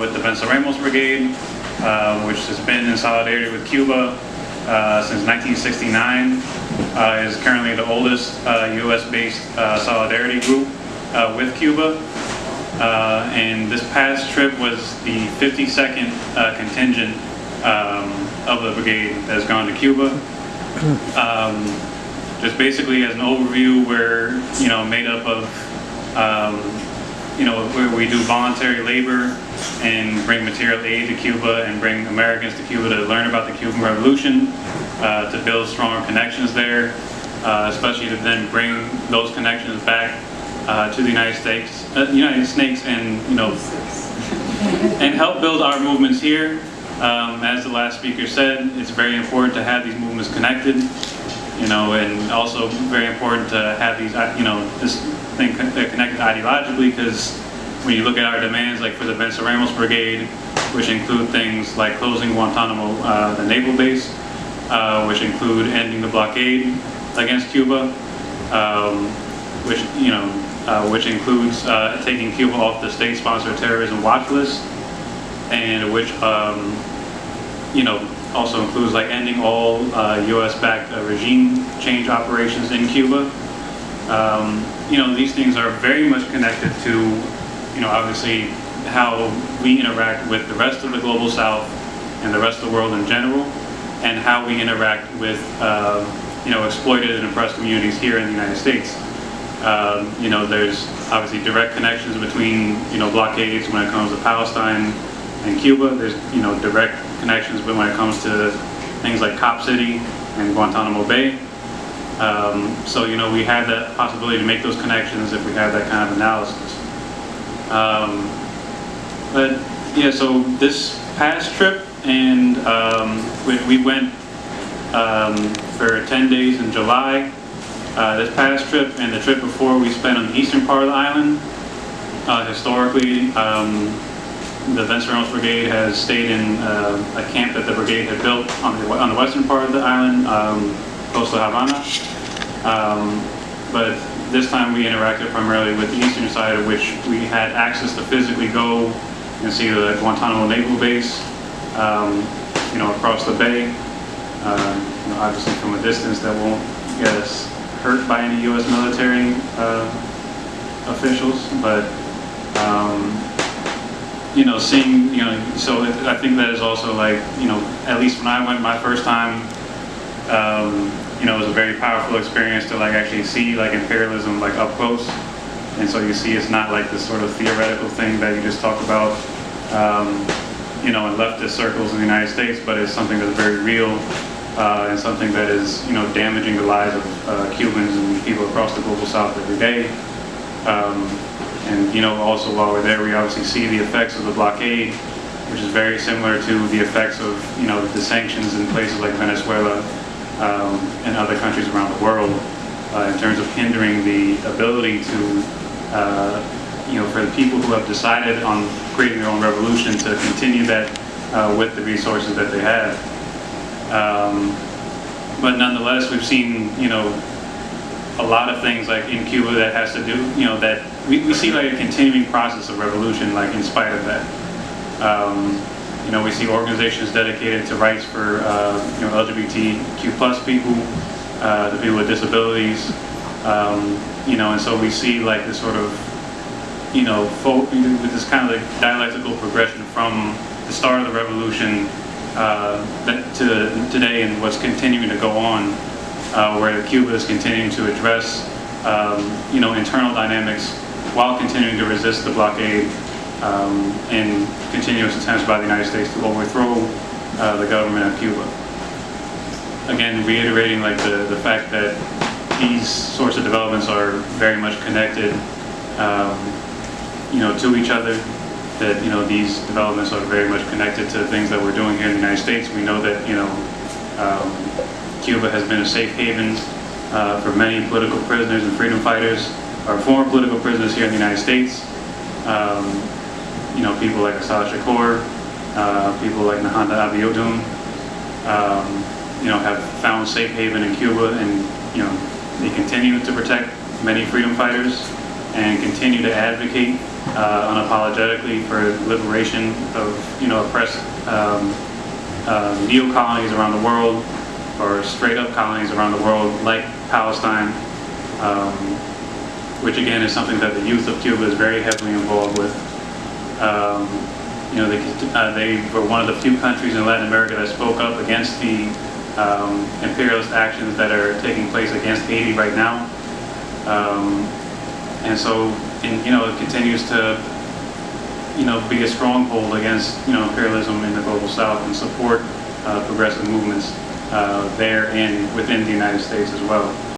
with the Venceremos Brigade, which has been in solidarity with Cuba since 1969. Is currently the oldest U.S.-based solidarity group with Cuba. And this past trip was the 52nd contingent of the brigade that has gone to Cuba. Just basically as an overview, we're made up of where we do voluntary labor and bring material aid to Cuba and bring Americans to Cuba to learn about the Cuban Revolution, to build stronger connections there, especially to then bring those connections back to the United States, and and help build our movements here. As the last speaker said, it's very important to have these movements connected, and also very important to have these, this thing connected ideologically, because when you look at our demands, like for the Venceremos Brigade, which include things like closing Guantanamo, the naval base, which include ending the blockade against Cuba, which includes taking Cuba off the state-sponsored terrorism watch list, and which also includes like ending all U.S.-backed regime change operations in Cuba. These things are very much connected to, obviously how we interact with the rest of the global South and the rest of the world in general, and how we interact with, exploited and oppressed communities here in the United States. There's obviously direct connections between, blockades when it comes to Palestine and Cuba. There's, direct connections when it comes to things like Cop City and Guantanamo Bay. So, we have that possibility to make those connections if we have that kind of analysis. So this past trip, and we went for 10 days in July. This past trip and the trip before, we spent on the eastern part of the island. Historically, the Venceremos Brigade has stayed in a camp that the brigade had built on the western part of the island, close to Havana. But this time we interacted primarily with the eastern side, of which we had access to physically go and see the Guantanamo naval base, across the bay. Obviously from a distance that won't get us hurt by any U.S. military officials, but seeing, so I think that is also like, at least when I went my first time, it was a very powerful experience to like actually see like imperialism like up close, and so you see it's not like this sort of theoretical thing that you just talk about, in leftist circles in the United States, but it's something that's very real, and something that is, damaging the lives of Cubans and people across the global South every day. And also while we're there, we obviously see the effects of the blockade, which is very similar to the effects of, the sanctions in places like Venezuela and other countries around the world, in terms of hindering the ability to, for the people who have decided on creating their own revolution to continue that with the resources that they have. But nonetheless, we've seen, a lot of things like in Cuba that has to do, that we see like a continuing process of revolution, like in spite of that. We see organizations dedicated to rights for, LGBTQ plus people, the people with disabilities, and so we see like this sort of, with this kind of like dialectical progression from the start of the revolution to today, and what's continuing to go on, where Cuba is continuing to address, internal dynamics while continuing to resist the blockade and continuous attempts by the United States to overthrow the government of Cuba. Again, reiterating like the fact that these sorts of developments are very much connected, to each other. That these developments are very much connected to things that we're doing here in the United States. We know that Cuba has been a safe haven for many political prisoners and freedom fighters, or former political prisoners here in the United States. People like Assad Shakur, people like Nahanda Abiodun, have found safe haven in Cuba, and they continue to protect many freedom fighters and continue to advocate unapologetically for liberation of, oppressed neo-colonies around the world, or straight-up colonies around the world, like Palestine, which again is something that the youth of Cuba is very heavily involved with. They were one of the few countries in Latin America that spoke up against the imperialist actions that are taking place against Haiti right now. And so, it continues to, be a stronghold against, imperialism in the global South, and support progressive movements there and within the United States as well.